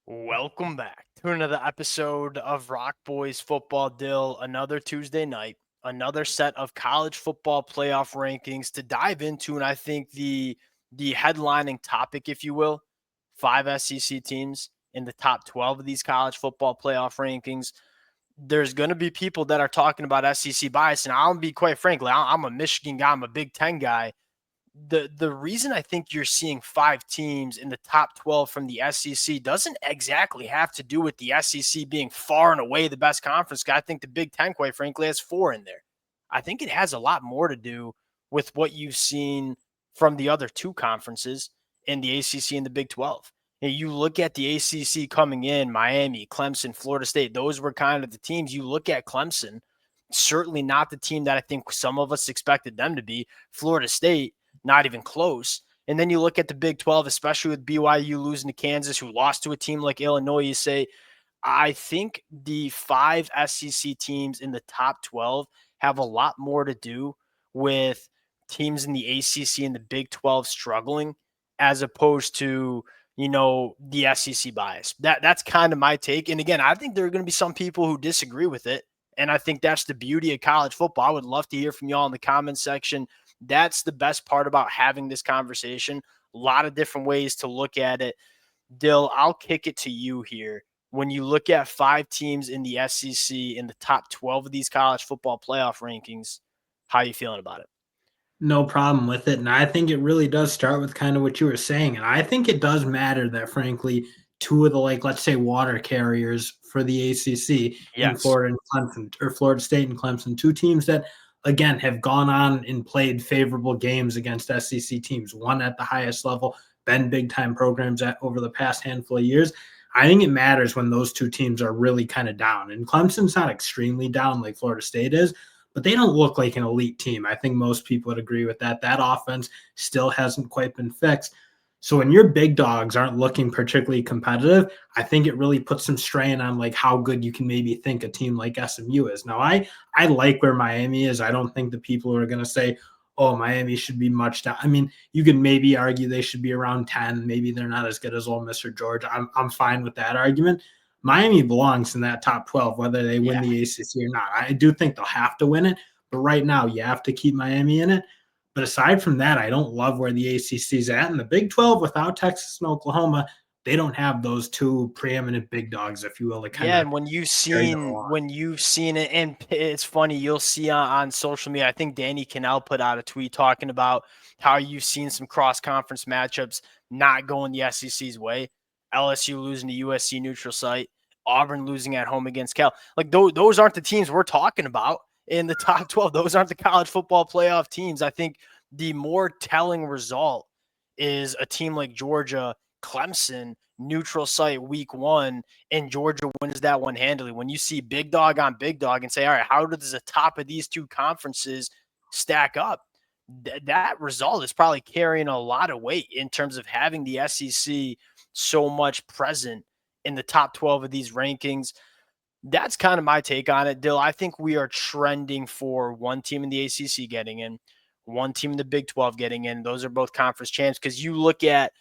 Welcome back to another episode of Rock Boys Football Dill. Another Tuesday night, another set of college football playoff rankings to dive into, and I think the headlining topic, if you will, five SEC teams in the top 12 of these college football playoff rankings. There's going to be people that are talking about SEC bias, and I'll be quite frankly, I'm a Michigan guy, I'm a Big Ten guy. The reason I think you're seeing five teams in the top 12 from the SEC doesn't exactly have to do with the SEC being far and away the best conference. I think the Big Ten, quite frankly, has four in there. I think it has a lot more to do with what you've seen from the other two conferences in the ACC and the Big 12. And you look at the ACC coming in, Miami, Clemson, Florida State, those were kind of the teams. You look at Clemson, certainly not the team that I think some of us expected them to be. Florida State, not even close. And then you look at the Big 12, especially with BYU losing to Kansas, who lost to a team like Illinois. You say, I think the five SEC teams in the top 12 have a lot more to do with teams in the ACC and the Big 12 struggling as opposed to, the SEC bias. That's kind of my take. And again, I think there are going to be some people who disagree with it. And I think that's the beauty of college football. I would love to hear from y'all in the comments section. That's the best part about having this conversation. A lot of different ways to look at it. Dill, I'll kick it to you here. When you look at five teams in the SEC in the top 12 of these college football playoff rankings, how are you feeling about it? No problem with it. And I think it really does start with kind of what you were saying. And I think it does matter that, frankly, two of the, let's say, water carriers for the ACC in Yes. Florida and Clemson, or Florida State and Clemson, two teams that, again, have gone on and played favorable games against SEC teams, one at the highest level, been big time programs over the past handful of years. I think it matters when those two teams are really kind of down. And Clemson's not extremely down like Florida State is, but they don't look like an elite team. I think most people would agree with that. That offense still hasn't quite been fixed. So when your big dogs aren't looking particularly competitive, I think it really puts some strain on how good you can maybe think a team like SMU is. Now, I like where Miami is. I don't think the people who are going to say, oh, Miami should be much down. I mean, you could maybe argue they should be around 10. Maybe they're not as good as Ole Miss or Georgia. I'm fine with that argument. Miami belongs in that top 12, whether they win Yeah. the ACC or not. I do think they'll have to win it, but right now you have to keep Miami in it. But aside from that, I don't love where the ACC is at. And the Big 12, without Texas and Oklahoma, they don't have those two preeminent big dogs, if you will, to kind Yeah, of and when you've carry them seen along. when you've seen it, and it's funny, you'll see on social media. I think Danny Cannell put out a tweet talking about how you've seen some cross conference matchups not going the SEC's way. LSU losing to USC neutral site, Auburn losing at home against Cal. Like those aren't the teams we're talking about in the top 12. Those aren't the college football playoff teams. I think the more telling result is a team like Georgia, Clemson, neutral site week one, and Georgia wins that one handily. When you see big dog on big dog and say, all right, how does the top of these two conferences stack up? That result is probably carrying a lot of weight in terms of having the SEC so much present in the top 12 of these rankings. That's kind of my take on it, Dill. I think we are trending for one team in the ACC getting in, one team in the Big 12 getting in. Those are both conference champs because you look at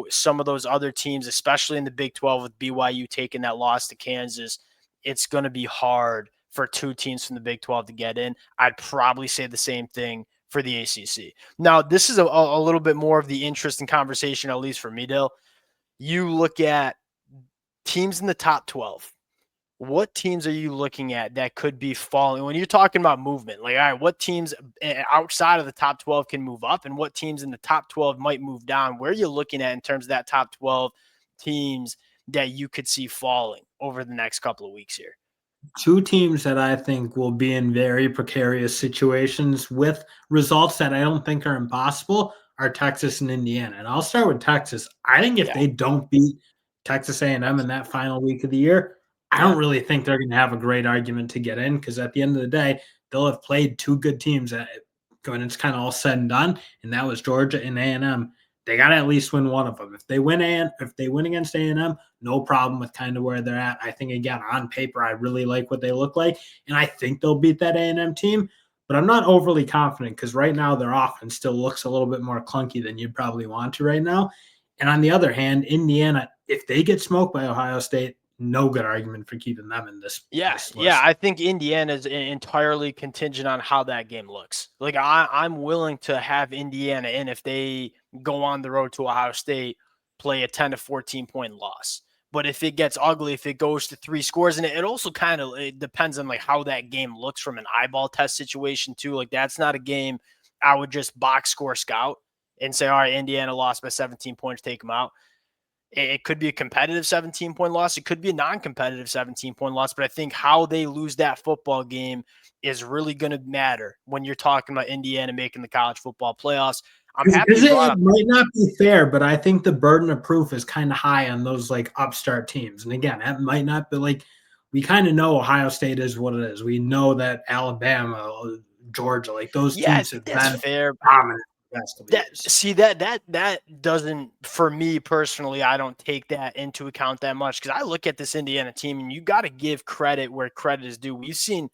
some of those other teams, especially in the Big 12 with BYU taking that loss to Kansas, it's going to be hard for two teams from the Big 12 to get in. I'd probably say the same thing for the ACC. Now, this is a little bit more of the interesting conversation, at least for me, Dill. You look at teams in the top 12. What teams are you looking at that could be falling when you're talking about movement? Like, all right, what teams outside of the top 12 can move up and what teams in the top 12 might move down? Where are you looking at in terms of that top 12 teams that you could see falling over the next couple of weeks here? Two teams that I think will be in very precarious situations with results that I don't think are impossible are Texas and Indiana. And I'll start with Texas. I think if Yeah. they don't beat Texas A&M in that final week of the year, I Yeah. don't really think they're going to have a great argument to get in because at the end of the day, they'll have played two good teams when it's kind of all said and done, and that was Georgia and A&M. They got to at least win one of them. If they win against A&M, no problem with kind of where they're at. I think, again, on paper, I really like what they look like, and I think they'll beat that A&M team, but I'm not overly confident because right now their offense still looks a little bit more clunky than you'd probably want to right now. And on the other hand, Indiana if they get smoked by Ohio State, no good argument for keeping them in this list. I think Indiana is entirely contingent on how that game looks. Like I'm willing to have Indiana in if they go on the road to Ohio State, play a 10 to 14 point loss. But if it gets ugly, if it goes to 3 scores, and it also kind of it depends on like how that game looks from an eyeball test situation too. Like that's not a game I would just box score scout and say, all right, Indiana lost by 17 points, take them out. It could be a competitive 17-point loss. It could be a non-competitive 17-point loss. But I think how they lose that football game is really going to matter when you're talking about Indiana making the college football playoffs. I'm happy it might not be fair, but I think the burden of proof is kind of high on those like upstart teams. And again, that might not be like we kind of know Ohio State is what it is. We know that Alabama, Georgia, like those teams have been fair. dominant. That doesn't, for me personally, I don't take that into account that much because I look at this Indiana team and you got to give credit where credit is due. We've seen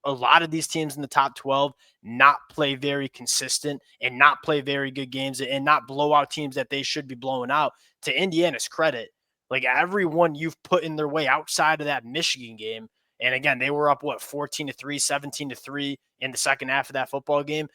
a lot of these teams in the top 12 not play very consistent and not play very good games and not blow out teams that they should be blowing out. To Indiana's credit, like everyone you've put in their way outside of that Michigan game, and again, they were up 14-3, 17-3 in the second half of that football game.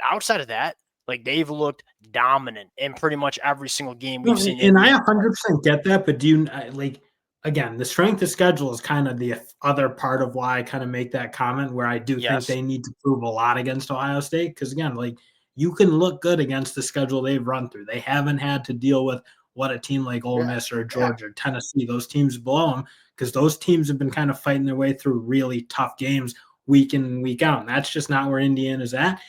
Outside of that, like they've looked dominant in pretty much every single game we've seen. And I 100% get that, but do you like again the strength of schedule is kind of the other part of why I kind of make that comment where I do think they need to prove a lot against Ohio State because again, like you can look good against the schedule they've run through. They haven't had to deal with what a team like Ole Miss or Georgia or Tennessee, those teams below them, because those teams have been kind of fighting their way through really tough games week in and week out. And that's just not where Indiana's at.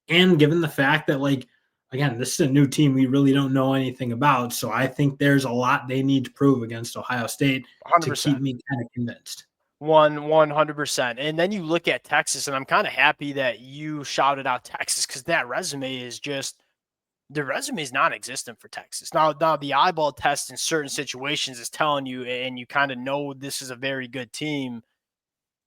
And given the fact that, like, again, this is a new team we really don't know anything about. So I think there's a lot they need to prove against Ohio State 100%. To keep me kind of convinced. 100%. And then you look at Texas, and I'm kind of happy that you shouted out Texas because that resume is just the resume is non-existent for Texas. Now the eyeball test in certain situations is telling you, and you kind of know this is a very good team.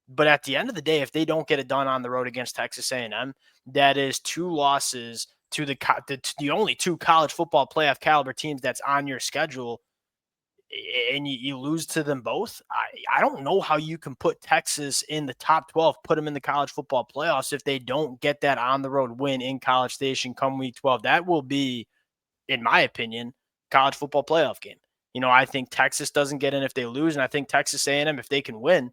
But at the end of the day, if they don't get it done on the road against Texas A&M, that is 2 losses to the only 2 college football playoff caliber teams that's on your schedule, and you lose to them both. I don't know how you can put Texas in the top 12, put them in the college football playoffs if they don't get that on the road win in College Station come week 12. That will be, in my opinion, college football playoff game. You know, I think Texas doesn't get in if they lose, and I think Texas A&M, if they can win,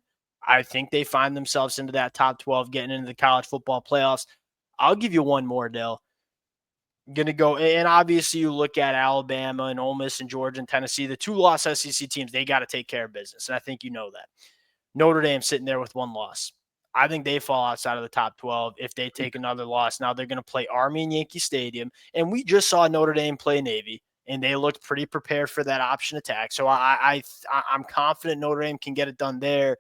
I think they find themselves into that top 12, getting into the college football playoffs. I'll give you one more, Dale. Going to go, and obviously you look at Alabama and Ole Miss and Georgia and Tennessee, the 2 loss SEC teams, they got to take care of business, and I think you know that. Notre Dame sitting there with 1 loss. I think they fall outside of the top 12 if they take another loss. Now they're going to play Army in Yankee Stadium, and we just saw Notre Dame play Navy, and they looked pretty prepared for that option attack. So I'm confident Notre Dame can get it done there.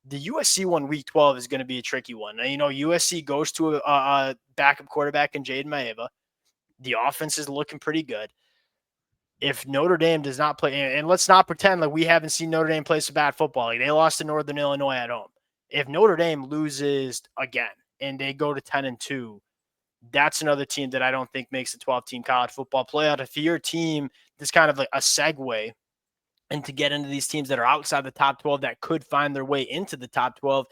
The USC one week 12 is going to be a tricky one. Now, you know, USC goes to a backup quarterback in Jaden Maeva. The offense is looking pretty good. If Notre Dame does not play, and let's not pretend like we haven't seen Notre Dame play some bad football. Like they lost to Northern Illinois at home. If Notre Dame loses again and they go to 10-2, that's another team that I don't think makes the 12-team college football playoff. If your team is kind of like a segue and to get into these teams that are outside the top 12 that could find their way into the top 12,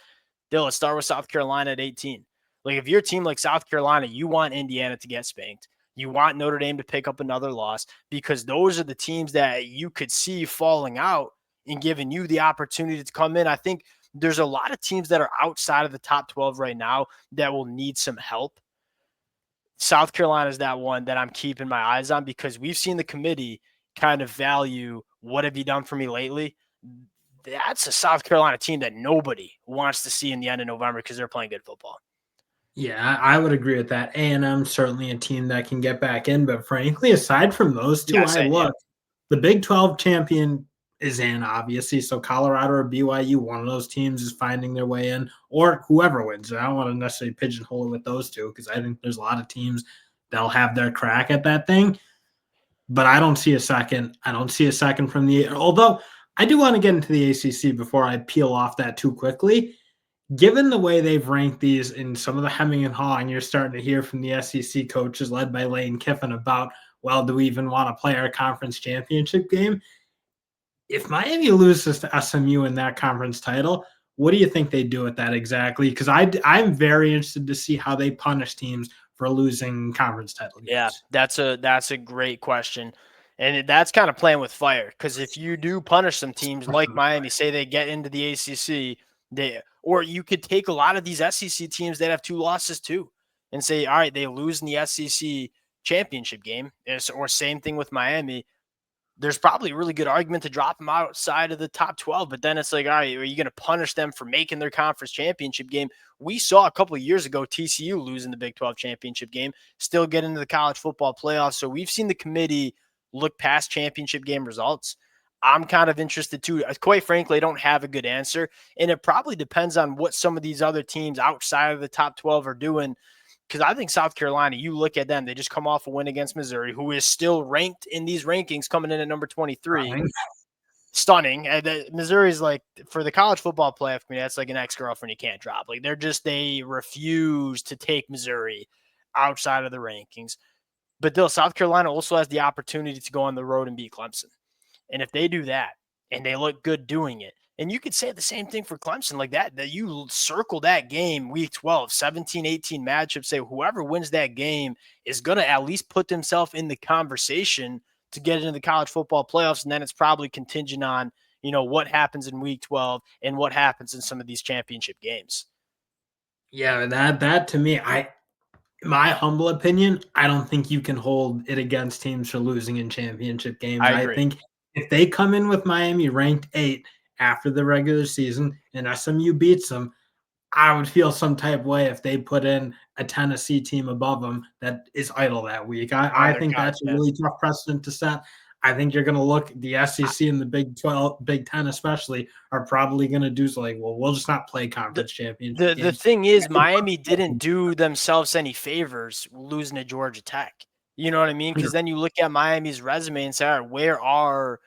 let's start with South Carolina at 18. Like if you're a team like South Carolina, you want Indiana to get spanked. You want Notre Dame to pick up another loss because those are the teams that you could see falling out and giving you the opportunity to come in. I think there's a lot of teams that are outside of the top 12 right now that will need some help. South Carolina is that one that I'm keeping my eyes on because we've seen the committee kind of value what have you done for me lately. That's a South Carolina team that nobody wants to see in the end of November because they're playing good football. Yeah, I would agree with that. A&M certainly a team that can get back in, but frankly, aside from those 2, the Big 12 champion is in, obviously. So Colorado or BYU, one of those teams is finding their way in, or whoever wins. I don't want to necessarily pigeonhole it with those 2 because I think there's a lot of teams that'll have their crack at that thing. But I don't see a second. I don't see a second from the – although I do want to get into the ACC before I peel off that too quickly. Given the way they've ranked these in some of the hemming and hawing, you're starting to hear from the SEC coaches led by Lane Kiffin about, well, do we even want to play our conference championship game? if Miami loses to SMU in that conference title, what do you think they do with that exactly? Because I'm very interested to see how they punish teams for losing conference title Yeah, games. that's a great question. And that's kind of playing with fire because if you do punish some teams like Miami, say they get into the ACC, or you could take a lot of these SEC teams that have 2 losses too and say, all right, they lose in the SEC championship game, or same thing with Miami. There's probably a really good argument to drop them outside of the top 12, but then it's like, all right, are you going to punish them for making their conference championship game? We saw a couple of years ago TCU losing the Big 12 championship game, still get into the college football playoffs. So we've seen the committee look past championship game results. I'm kind of interested too. Quite frankly, I don't have a good answer. And it probably depends on what some of these other teams outside of the top 12 are doing, because I think South Carolina, you look at them, they just come off a win against Missouri, who is still ranked in these rankings, coming in at number 23. Stunning. And Missouri's like, for the college football playoff committee, that's like an ex-girlfriend you can't drop. Like they refuse to take Missouri outside of the rankings. But still, South Carolina also has the opportunity to go on the road and beat Clemson. And if they do that and they look good doing it, and you could say the same thing for Clemson, like that you circle that game week 12, 17-18 matchup, say whoever wins that game is going to at least put themselves in the conversation to get into the college football playoffs. And then it's probably contingent on, what happens in week 12 and what happens in some of these championship games. Yeah, that to me, my humble opinion, I don't think you can hold it against teams for losing in championship games. I I agree. think if they come in with Miami ranked 8 after the regular season and SMU beats them, I would feel some type of way if they put in a Tennessee team above them that is idle that week. I On their think couch, that's a yeah. really tough precedent to set. I think you're going to look the SEC and the Big 12, Big 10 especially are probably going to do so like, well, we'll just not play The, conference championship the games. thing is, Miami didn't do themselves any favors losing to Georgia Tech. You know what I mean? Because then you look at Miami's resume and say, all right, where are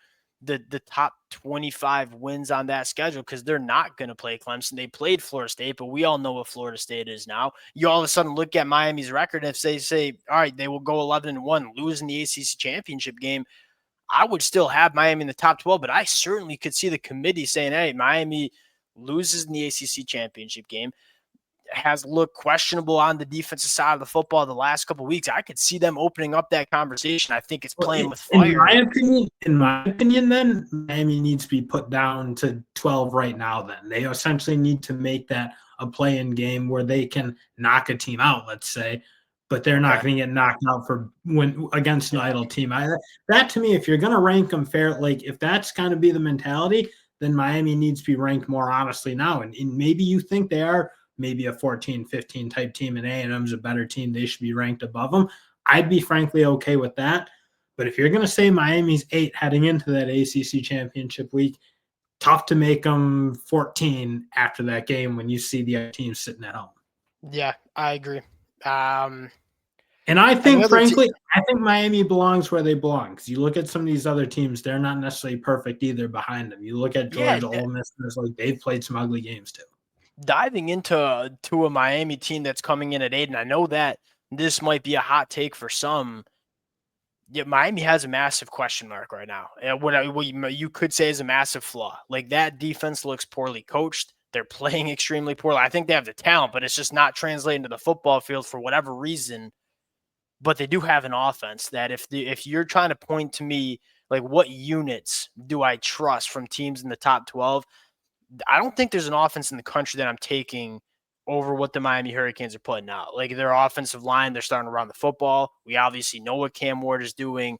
the top 25 wins on that schedule? Because they're not going to play Clemson. They played Florida State, but we all know what Florida State is now. You all of a sudden look at Miami's record, and if they say, all right, they will go 11-1, losing the ACC championship game, I would still have Miami in the top 12, but I certainly could see the committee saying, hey, Miami loses in the ACC championship game, has looked questionable on the defensive side of the football the last couple of weeks. I could see them opening up that conversation. I think it's Well, playing with in fire. my opinion, then Miami needs to be put down to 12 right now. Then they essentially need to make that a play-in game where they can knock a team out, let's say, but they're not Okay. going to get knocked out for when against an Yeah. idle team. That to me, if you're going to rank them fair, like if that's going to be the mentality, then Miami needs to be ranked more honestly now. And maybe you think they are maybe a 14, 15 type team, and A&M's a better team. They should be ranked above them. I'd be frankly okay with that. But if you're going to say Miami's 8 heading into that ACC championship week, tough to make them 14 after that game when you see the other team sitting at home. Yeah, I agree. And I think, Another team. frankly, I think Miami belongs where they belong. Because you look at some of these other teams, they're not necessarily perfect either behind them. You look at Yeah, Georgia, Ole Miss, and it's like they've played some ugly games too. diving into to a Miami team that's coming in at 8, and I know that this might be a hot take for some. Yeah, Miami has a massive question mark right now. And what you could say is a massive flaw. Like that defense looks poorly coached. They're playing extremely poorly. I think they have the talent, but it's just not translating to the football field for whatever reason. But they do have an offense that if you're trying to point to me, like what units do I trust from teams in the top 12? I don't think there's an offense in the country that I'm taking over what the Miami Hurricanes are putting out. Like their offensive line, they're starting to run the football. We obviously know what Cam Ward is doing.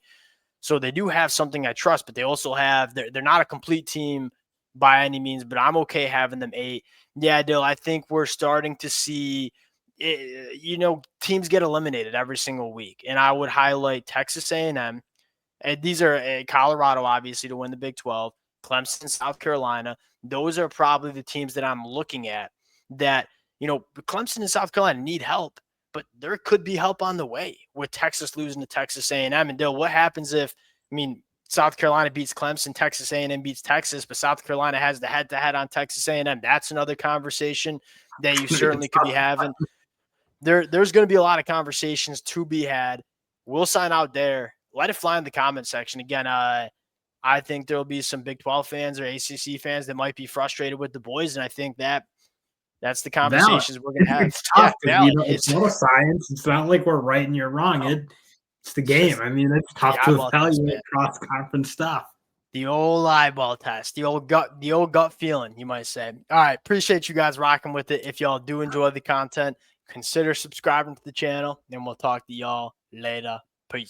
So they do have something I trust, but they also have, they're not a complete team by any means, but I'm okay having them 8. Yeah, Dill, I think we're starting to see, teams get eliminated every single week. And I would highlight Texas A&M. And these are Colorado, obviously, to win the Big 12, Clemson, South Carolina. Those are probably the teams that I'm looking at that, Clemson and South Carolina need help, but there could be help on the way with Texas losing to Texas A&M. And Dill, what happens if, South Carolina beats Clemson, Texas A&M beats Texas, but South Carolina has the head-to-head on Texas A&M? That's another conversation that you certainly could be having. There's going to be a lot of conversations to be had. We'll sign out there. Let it fly in the comment section. Again, I think there'll be some Big 12 fans or ACC fans that might be frustrated with the boys, and I think that's the Valid. conversations we're going to have. It's tough because Valid. it's not a science. It's not like we're right and you're wrong. It's the game. Just I mean, it's tough to evaluate cross-conference stuff. The old eyeball test, the old gut feeling, you might say. All right, appreciate you guys rocking with it. If y'all do enjoy the content, consider subscribing to the channel, and we'll talk to y'all later. Peace.